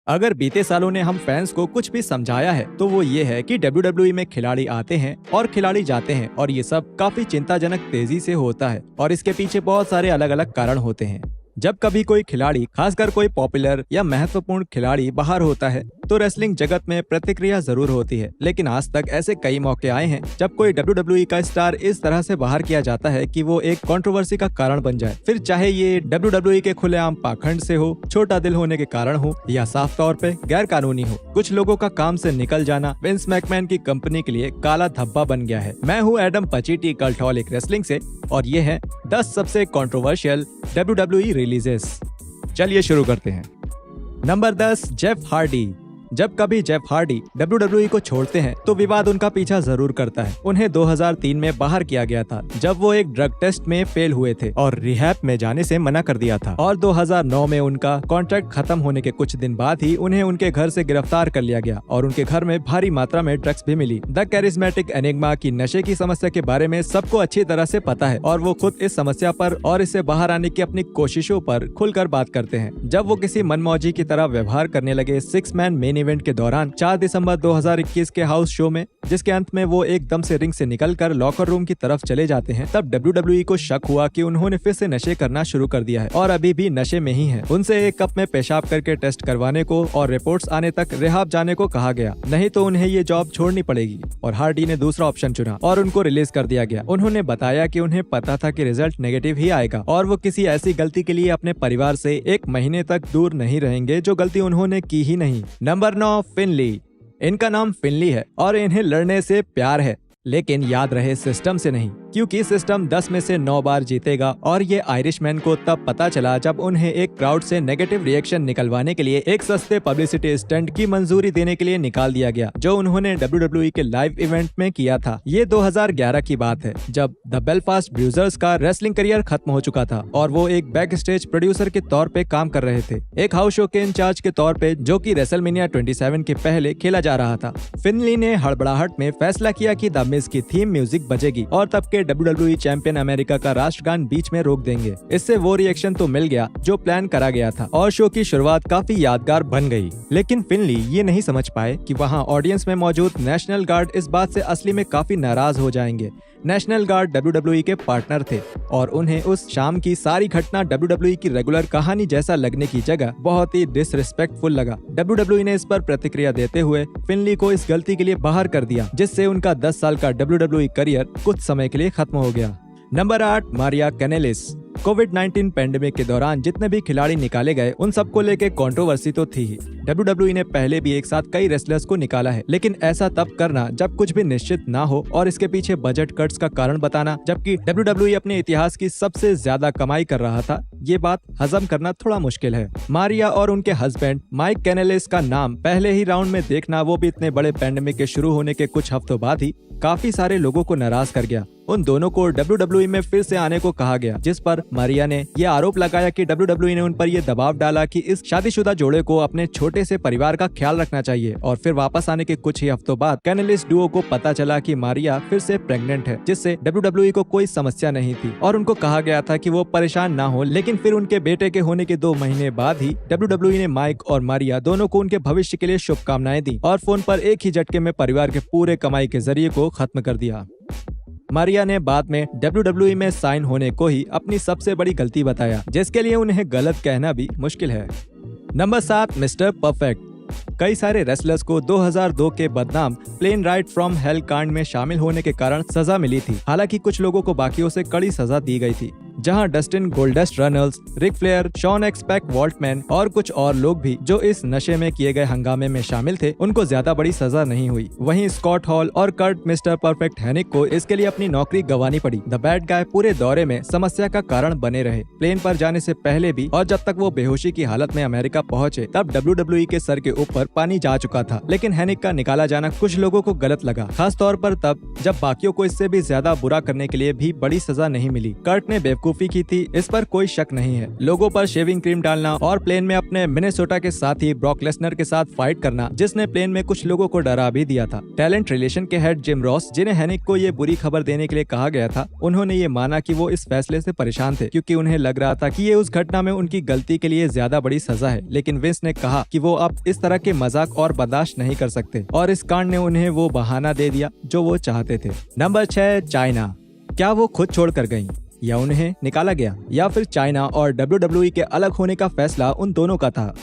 अगर बीते सालों ने हम फैंस को कुछ भी समझाया है तो वो ये है कि WWE में खिलाड़ी आते हैं और खिलाड़ी जाते हैं और ये सब काफी चिंताजनक तेजी से होता है और इसके पीछे बहुत सारे अलग अलग कारण होते हैं। जब कभी कोई खिलाड़ी, खासकर कोई पॉपुलर या महत्वपूर्ण खिलाड़ी बाहर होता है तो रेसलिंग जगत में प्रतिक्रिया जरूर होती है, लेकिन आज तक ऐसे कई मौके आए हैं जब कोई WWE का स्टार इस तरह से बाहर किया जाता है कि वो एक कंट्रोवर्सी का कारण बन जाए। फिर चाहे ये WWE के खुलेआम पाखंड से हो, छोटा दिल होने के कारण हो या साफ तौर पे गैर कानूनी हो। कुछ लोगों का काम से निकल जाना विंस मैकमैन की कंपनी के लिए काला धब्बा बन गया है। मैं हूँ एडम पचीटी कल्टहॉलिक रेसलिंग से और ये है 10 सबसे कंट्रोवर्शियल WWE रिलीजेस। चलिए शुरू करते हैं। Number 10, Jeff Hardy. जब कभी जेफ हार्डी WWE को छोड़ते हैं तो विवाद उनका पीछा जरूर करता है। उन्हें 2003 में बाहर किया गया था जब वो एक ड्रग टेस्ट में फेल हुए थे और रिहैब में जाने से मना कर दिया था, और 2009 में उनका कॉन्ट्रैक्ट खत्म होने के कुछ दिन बाद ही उन्हें उनके घर से गिरफ्तार कर लिया गया और उनके घर में भारी मात्रा में ड्रग्स भी मिली। द कैरिस्मेटिक एनिग्मा की नशे की समस्या के बारे में सबको अच्छी तरह से पता है और वो खुद इस समस्या पर और इससे बाहर आने की अपनी कोशिशों पर खुलकर बात करते हैं। जब वो किसी मनमौजी की तरह व्यवहार करने लगे 6 मैन मेन इवेंट के दौरान 4 दिसंबर 2021 के हाउस शो में, जिसके अंत में वो एकदम से रिंग से निकलकर लॉकर रूम की तरफ चले जाते हैं, तब WWE को शक हुआ कि उन्होंने फिर से नशे करना शुरू कर दिया है और अभी भी नशे में ही है। उनसे एक कप में पेशाब करके टेस्ट करवाने को और रिपोर्ट्स आने तक रिहाब जाने को कहा गया, नहीं तो उन्हें ये जॉब छोड़नी पड़ेगी। और हार्डी ने दूसरा ऑप्शन चुना और उनको रिलीज कर दिया गया। उन्होंने बताया कि उन्हें पता था कि रिजल्ट नेगेटिव ही आएगा और वो किसी ऐसी गलती के लिए अपने परिवार से 1 महीने तक दूर नहीं रहेंगे जो गलती उन्होंने की ही नहीं। नंबर 9, फिनली। इनका नाम फिनली है और इन्हें लड़ने से प्यार है, लेकिन याद रहे सिस्टम से नहीं, क्योंकि सिस्टम 10 में से 9 बार जीतेगा। और ये आयरिशमैन को तब पता चला जब उन्हें एक क्राउड से नेगेटिव रिएक्शन निकलवाने के लिए एक सस्ते पब्लिसिटी स्टंट की मंजूरी देने के लिए निकाल दिया गया, जो उन्होंने WWE के लाइव इवेंट में किया था। ये 2011 की बात है जब द बेलफास्ट ब्रूजर्स का रेसलिंग करियर खत्म हो चुका था और वो एक बैक स्टेज प्रोड्यूसर के तौर पे काम कर रहे थे, एक हाउस शो के इंचार्ज के तौर पे, जो कि रेसलमेनिया 27 के पहले खेला जा रहा था। फिनली ने हड़बड़ाहट में फैसला किया कि द मिज की थीम म्यूजिक बजेगी और तब के WWE चैंपियन अमेरिका का राष्ट्रगान बीच में रोक देंगे। इससे वो रिएक्शन तो मिल गया जो प्लान करा गया था और शो की शुरुआत काफी यादगार बन गई। लेकिन फिनली ये नहीं समझ पाए कि वहाँ ऑडियंस में मौजूद नेशनल गार्ड इस बात से असली में काफी नाराज हो जाएंगे। नेशनल गार्ड WWE के पार्टनर थे और उन्हें उस शाम की सारी घटना WWE की रेगुलर कहानी जैसा लगने की जगह बहुत ही डिसरिस्पेक्टफुल लगा। WWE ने इस पर प्रतिक्रिया देते हुए फिनली को इस गलती के लिए बाहर कर दिया, जिससे उनका 10 साल का WWE करियर कुछ समय के लिए खत्म हो गया। नंबर 8, मारिया कैनेलिस। कोविड-19 पैंडेमिक के दौरान जितने भी खिलाड़ी निकाले गए उन सबको लेके कंट्रोवर्सी तो थी ही। WWE ने पहले भी एक साथ कई रेसलर्स को निकाला है, लेकिन ऐसा तब करना जब कुछ भी निश्चित ना हो और इसके पीछे बजट कट्स का कारण बताना, जबकि WWE अपने इतिहास की सबसे ज्यादा कमाई कर रहा था, ये बात हजम करना थोड़ा मुश्किल है। मारिया और उनके हस्बैंड माइक कैनेलिस का नाम पहले ही राउंड में देखना, वो भी इतने बड़े पैंडेमिक के शुरू होने के कुछ हफ्तों बाद ही, काफी सारे लोगों को नाराज कर गया। उन दोनों को WWE में फिर से आने को कहा गया, जिस पर मारिया ने यह आरोप लगाया कि WWE ने उन पर यह दबाव डाला कि इस शादीशुदा जोड़े को अपने छोटे से परिवार का ख्याल रखना चाहिए। और फिर वापस आने के कुछ ही हफ्तों बाद कैनेलिस डुओ को पता चला कि मारिया फिर से प्रेग्नेंट है, जिससे WWE को कोई समस्या नहीं थी और उनको कहा गया था कि वो परेशान ना हो। लेकिन फिर उनके बेटे के होने के 2 महीने बाद ही WWE ने माइक और मारिया दोनों को उनके भविष्य के लिए शुभकामनाएं दी और फोन पर एक ही झटके में परिवार के पूरे कमाई के जरिए को खत्म कर दिया। मारिया ने बाद में WWE में साइन होने को ही अपनी सबसे बड़ी गलती बताया, जिसके लिए उन्हें गलत कहना भी मुश्किल है। Number 7, mister perfect. कई सारे रेसलर्स को 2002 के बदनाम प्लेन राइड फ्रॉम हेल कांड में शामिल होने के कारण सजा मिली थी। हालांकि कुछ लोगों को बाकियों से कड़ी सजा दी गई थी, जहां Dustin Goldust Runnels, Rick Flair, Shawn X-Pac Waltman और कुछ और लोग भी जो इस नशे में किए गए हंगामे में शामिल थे, उनको ज्यादा बड़ी सजा नहीं हुई। वहीं स्कॉट हॉल और कर्ट मिस्टर परफेक्ट हैनिक को इसके लिए अपनी नौकरी गंवानी पड़ी। द बैड गाय पूरे दौरे में समस्या का कारण बने रहे। प्लेन पर जाने से पहले भी और जब तक वो बेहोशी की हालत में अमेरिका पहुंचे, तब WWE के सर के ऊपर पानी जा चुका था। लेकिन हैनिक का निकाला जाना कुछ लोगों को गलत लगा, खास तौर पर तब जब बाकियों को इससे भी ज्यादा बुरा करने के लिए भी बड़ी सजा नहीं मिली। कर्ट ने बेवकूफ बेवकूफी की थी इस पर कोई शक नहीं है। लोगों पर शेविंग क्रीम डालना और प्लेन में अपने मिनेसोटा के साथ ही ब्रॉक लेसनर के साथ फाइट करना, जिसने प्लेन में कुछ लोगों को डरा भी दिया था। टैलेंट रिलेशन के हेड जिम रॉस, जिन्हें हेनिक को ये बुरी खबर देने के लिए कहा गया था, उन्होंने ये माना कि वो इस फैसले से परेशान थे क्योंकि उन्हें लग रहा था कि ये उस घटना में उनकी गलती के लिए ज्यादा बड़ी सजा है। लेकिन विंस ने कहा कि वो अब इस तरह के मजाक और बर्दाश्त नहीं कर सकते और इस कांड ने उन्हें वो बहाना दे दिया जो वो चाहते थे। Number 6, China. क्या वो खुद छोड़कर गईं? या उन्हें निकाला गया? या फिर चाइना और WWE के अलग होने का फैसला उन दोनों का था?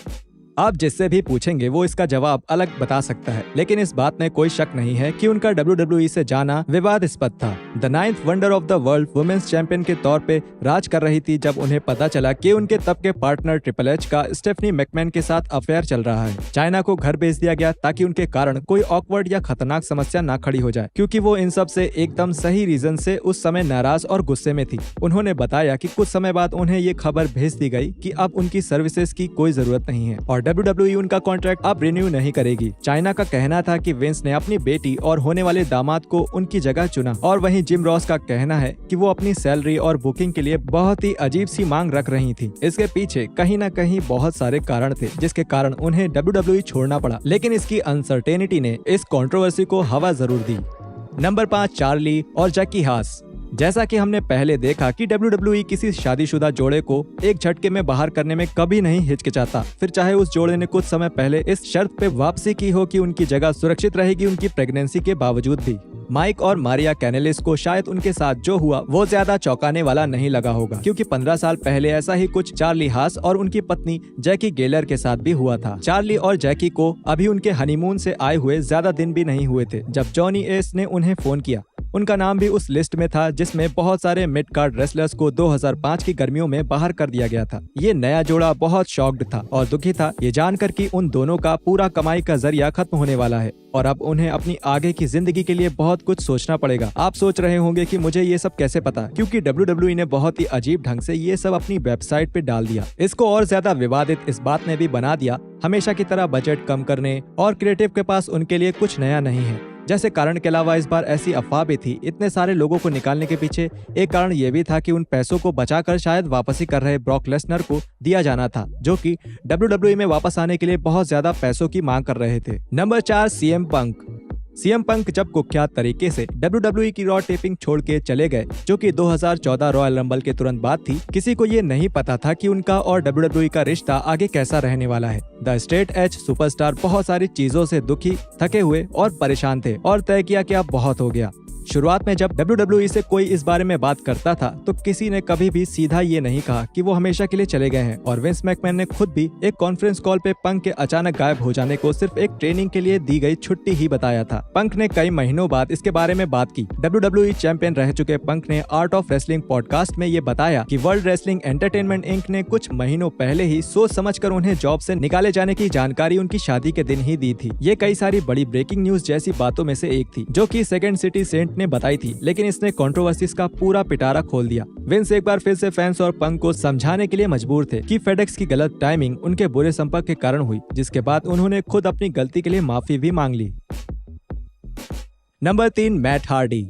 आप जिससे भी पूछेंगे वो इसका जवाब अलग बता सकता है, लेकिन इस बात में कोई शक नहीं है कि उनका WWE से जाना विवादास्पद था। The 9th wonder of the world women's champion के तौर पे राज कर रही थी जब उन्हें पता चला कि उनके तब के पार्टनर ट्रिपल एच का स्टेफनी मैकमैन के साथ अफेयर चल रहा है। चाइना को घर भेज दिया गया ताकि उनके कारण कोई ऑकवर्ड या खतरनाक समस्या ना खड़ी हो जाए, क्योंकि वो इन सब से एकदम सही रीजन से उस समय नाराज और गुस्से में थी। उन्होंने बताया कि कुछ समय बाद उन्हें ये खबर भेज दी गई कि अब उनकी सर्विसेज की कोई जरूरत नहीं है और WWE उनका कॉन्ट्रैक्ट अब रिन्यू नहीं करेगी। चाइना का कहना था कि विंस ने अपनी बेटी और होने वाले दामाद को उनकी जगह चुना, और वहीं जिम रॉस का कहना है कि वो अपनी सैलरी और बुकिंग के लिए बहुत ही अजीब सी मांग रख रही थी। इसके पीछे कहीं न कहीं बहुत सारे कारण थे जिसके कारण उन्हें WWE छोड़ना पड़ा, लेकिन इसकी अनसर्टेनिटी ने इस कंट्रोवर्सी को हवा जरूर दी। नंबर 5, चार्ली और जैकी हास। जैसा कि हमने पहले देखा कि WWE किसी शादीशुदा जोड़े को एक झटके में बाहर करने में कभी नहीं हिचकिचाता, फिर चाहे उस जोड़े ने कुछ समय पहले इस शर्त पे वापसी की हो कि उनकी जगह सुरक्षित रहेगी उनकी प्रेगनेंसी के बावजूद भी। माइक और मारिया कैनेलिस को शायद उनके साथ जो हुआ वो ज्यादा चौंकाने वाला नहीं लगा होगा, क्योंकि 15 साल पहले ऐसा ही कुछ चार्ली हास और उनकी पत्नी जैकी गेलर के साथ भी हुआ था। चार्ली और जैकी को अभी उनके हनीमून से आए हुए ज्यादा दिन भी नहीं हुए थे जब जॉनी एस ने उन्हें फोन किया। उनका नाम भी उस लिस्ट में था जिसमें बहुत सारे मिड कार्ड रेसलर्स को 2005 की गर्मियों में बाहर कर दिया गया था। ये नया जोड़ा बहुत शॉक्ड था और दुखी था ये जानकर कि उन दोनों का पूरा कमाई का जरिया खत्म होने वाला है और अब उन्हें अपनी आगे की जिंदगी के लिए बहुत कुछ सोचना पड़ेगा। आप सोच रहे होंगे कि मुझे ये सब कैसे पता, क्योंकि WWE ने बहुत ही अजीब ढंग से ये सब अपनी वेबसाइट पे डाल दिया। इसको और ज्यादा विवादित इस बात ने भी बना दिया हमेशा की तरह बजट कम करने और क्रिएटिव के पास उनके लिए कुछ नया नहीं है जैसे कारण के अलावा इस बार ऐसी अफवाह भी थी। इतने सारे लोगों को निकालने के पीछे एक कारण ये भी था कि उन पैसों को बचाकर शायद वापसी कर रहे ब्रॉक लेसनर को दिया जाना था, जो कि WWE में वापस आने के लिए बहुत ज्यादा पैसों की मांग कर रहे थे। नंबर 4, CM पंक। CM पंक जब कुख्यात तरीके से WWE की रॉ टेपिंग छोड़ के चले गए, जो कि 2014 रॉयल रंबल के तुरंत बाद थी, किसी को ये नहीं पता था कि उनका और WWE का रिश्ता आगे कैसा रहने वाला है। द स्ट्रेट एज सुपरस्टार बहुत सारी चीजों से दुखी, थके हुए और परेशान थे और तय किया कि अब बहुत हो गया। शुरुआत में जब WWE से कोई इस बारे में बात करता था तो किसी ने कभी भी सीधा ये नहीं कहा कि वो हमेशा के लिए चले गए हैं, और विंस मैकमैन ने खुद भी एक कॉन्फ्रेंस कॉल पे पंक के अचानक गायब हो जाने को सिर्फ एक ट्रेनिंग के लिए दी गई छुट्टी ही बताया था। पंक ने कई महीनों बाद इसके बारे में बात की। WWE चैंपियन रह चुके पंक ने आर्ट ऑफ रेसलिंग पॉडकास्ट में ये बताया कि वर्ल्ड रेसलिंग एंटरटेनमेंट इंक ने कुछ महीनों पहले ही सोच समझकर उन्हें जॉब से निकाले जाने की जानकारी उनकी शादी के दिन ही दी थी। ये कई सारी बड़ी ब्रेकिंग न्यूज जैसी बातों में से एक थी जो कि सेकंड सिटी सेंट ने बताई थी, लेकिन इसने कंट्रोवर्सीज का पूरा पिटारा खोल दिया। विंस एक बार फिर से फैंस और पंक को समझाने के लिए मजबूर थे कि फेडेक्स की गलत टाइमिंग उनके बुरे संपर्क के कारण हुई, जिसके बाद उन्होंने खुद अपनी गलती के लिए माफी भी मांग ली। Number 3, Matt Hardy.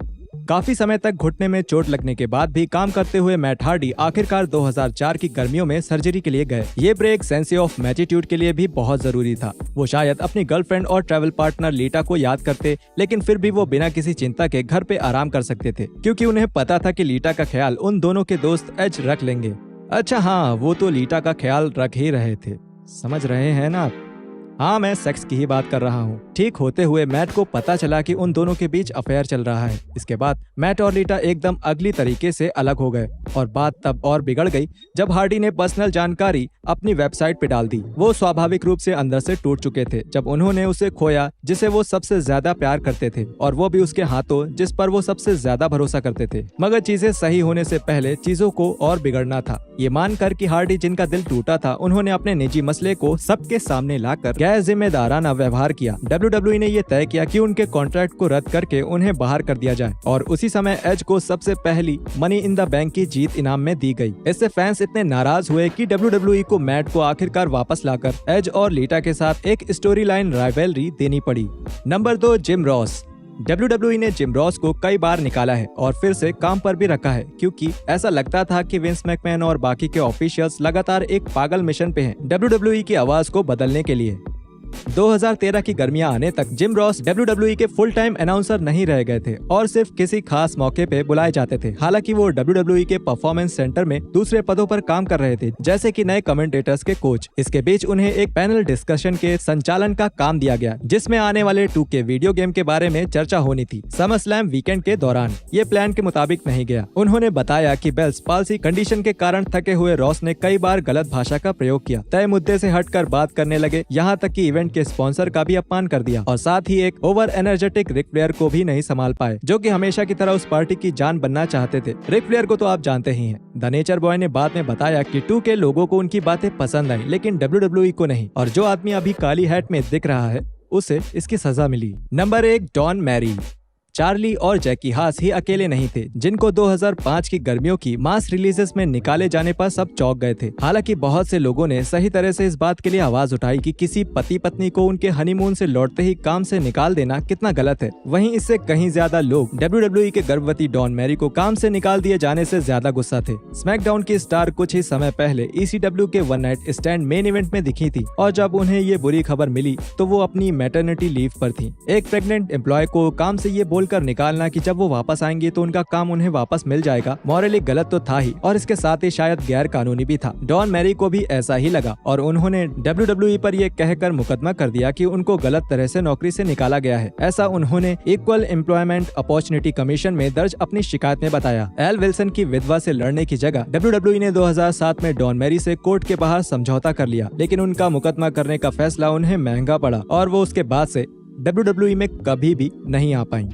काफी समय तक घुटने में चोट लगने के बाद भी काम करते हुए मैट हार्डी आखिरकार 2004 की गर्मियों में सर्जरी के लिए गए। ये ब्रेक सेंस ऑफ मैग्नीट्यूड के लिए भी बहुत जरूरी था। वो शायद अपनी गर्लफ्रेंड और ट्रैवल पार्टनर लीटा को याद करते, लेकिन फिर भी वो बिना किसी चिंता के घर पे आराम कर सकते थे, क्योंकि उन्हें पता था कि लीटा का ख्याल उन दोनों के दोस्त एज रख लेंगे। अच्छा हाँ, वो तो लीटा का ख्याल रख ही रहे थे, समझ रहे हैं ना आप? हाँ, मैं सेक्स की ही बात कर रहा हूँ। ठीक होते हुए मैट को पता चला कि उन दोनों के बीच अफेयर चल रहा है। इसके बाद मैट और लीटा एकदम अगली तरीके से अलग हो गए और बात तब और बिगड़ गई जब हार्डी ने पर्सनल जानकारी अपनी वेबसाइट पे डाल दी। वो स्वाभाविक रूप से अंदर से टूट चुके थे जब उन्होंने उसे खोया जिसे वो सबसे ज्यादा प्यार करते थे, और वो भी उसके हाथों जिस पर वो सबसे ज्यादा भरोसा करते थे। मगर चीजें सही होने से पहले चीजों को और बिगड़ना था। ये मानकर कि हार्डी जिनका दिल टूटा था, उन्होंने अपने निजी मसले को सबके सामने लाकर गैर जिम्मेदाराना व्यवहार किया। WWE ने ये तय किया कि उनके कॉन्ट्रैक्ट को रद्द करके उन्हें बाहर कर दिया जाए, और उसी समय एज को सबसे पहली मनी इन द बैंक की जीत इनाम में दी गई। इससे फैंस इतने नाराज हुए कि WWE को मैट को आखिरकार वापस लाकर एज और लीटा के साथ एक स्टोरी लाइन राइवलरी देनी पड़ी। Number 2, gym Ross. WWE ने जिम रॉस को कई बार निकाला है और फिर से काम पर भी रखा है, क्योंकि ऐसा लगता था कि विंस मैकमैन और बाकी के ऑफिशियल्स लगातार एक पागल मिशन पे हैं WWE की आवाज को बदलने के लिए। 2013 की गर्मियां आने तक जिम रॉस WWE के फुल टाइम अनाउंसर नहीं रह गए थे और सिर्फ किसी खास मौके पे बुलाए जाते थे। हालांकि वो WWE के परफॉर्मेंस सेंटर में दूसरे पदों पर काम कर रहे थे, जैसे कि नए कमेंटेटर्स के कोच। इसके बीच उन्हें एक पैनल डिस्कशन के संचालन का काम दिया गया, जिसमें आने वाले 2K वीडियो गेम के बारे में चर्चा होनी थी। समर स्लैम वीकेंड के दौरान ये प्लान के मुताबिक नहीं गया। उन्होंने बताया कि बेल्स पाल्सी कंडीशन के कारण थके हुए रॉस ने कई बार गलत भाषा का प्रयोग किया, तय मुद्दे से हटकर बात करने लगे, यहाँ तक कि के स्पॉन्सर का भी अपमान कर दिया और साथ ही एक ओवर एनर्जेटिक रिक फ्लेयर को भी नहीं संभाल पाए, जो कि हमेशा की तरह उस पार्टी की जान बनना चाहते थे। रिक फ्लेयर को तो आप जानते ही हैं। द नेचर बॉय ने बाद में बताया कि 2K लोगों को उनकी बातें पसंद आई, लेकिन WWE को नहीं, और जो आदमी अभी काली हैट में दिख रहा है उसे इसकी सजा मिली। Number 1, Don Mary. चार्ली और जैकी हास ही अकेले नहीं थे जिनको 2005 की गर्मियों की मास रिलीजेस में निकाले जाने पर सब चौंक गए थे। हालांकि बहुत से लोगों ने सही तरह से इस बात के लिए आवाज उठाई कि किसी पति पत्नी को उनके हनीमून से लौटते ही काम से निकाल देना कितना गलत है। वहीं इससे कहीं ज्यादा लोग WWE के गर्भवती डॉन मैरी को काम से निकाल दिए जाने से ज्यादा गुस्सा थे। स्मैकडाउन की स्टार कुछ ही समय पहले ECW के one night stand main event में दिखी थी और जब उन्हें ये बुरी खबर मिली तो वो अपनी मैटरनिटी लीव पर थी। एक प्रेग्नेंट एम्प्लॉय को काम से ये बोलकर निकालना कि जब वो वापस आएंगे तो उनका काम उन्हें वापस मिल जाएगा, मॉरली गलत तो था ही और इसके साथ ही शायद गैर कानूनी भी था। डॉन मैरी को भी ऐसा ही लगा और उन्होंने WWE पर यह कहकर मुकदमा कर दिया कि उनको गलत तरह से नौकरी से निकाला गया है। ऐसा उन्होंने इक्वल एम्प्लॉयमेंट अपॉर्चुनिटी कमीशन में दर्ज अपनी शिकायत में बताया। एल विल्सन की विधवा से लड़ने की जगह WWE ने 2007 में डॉन मैरी से कोर्ट के बाहर समझौता कर लिया, लेकिन उनका मुकदमा करने का फैसला उन्हें महंगा पड़ा और वो उसके बाद से WWE में कभी भी नहीं आ पाई।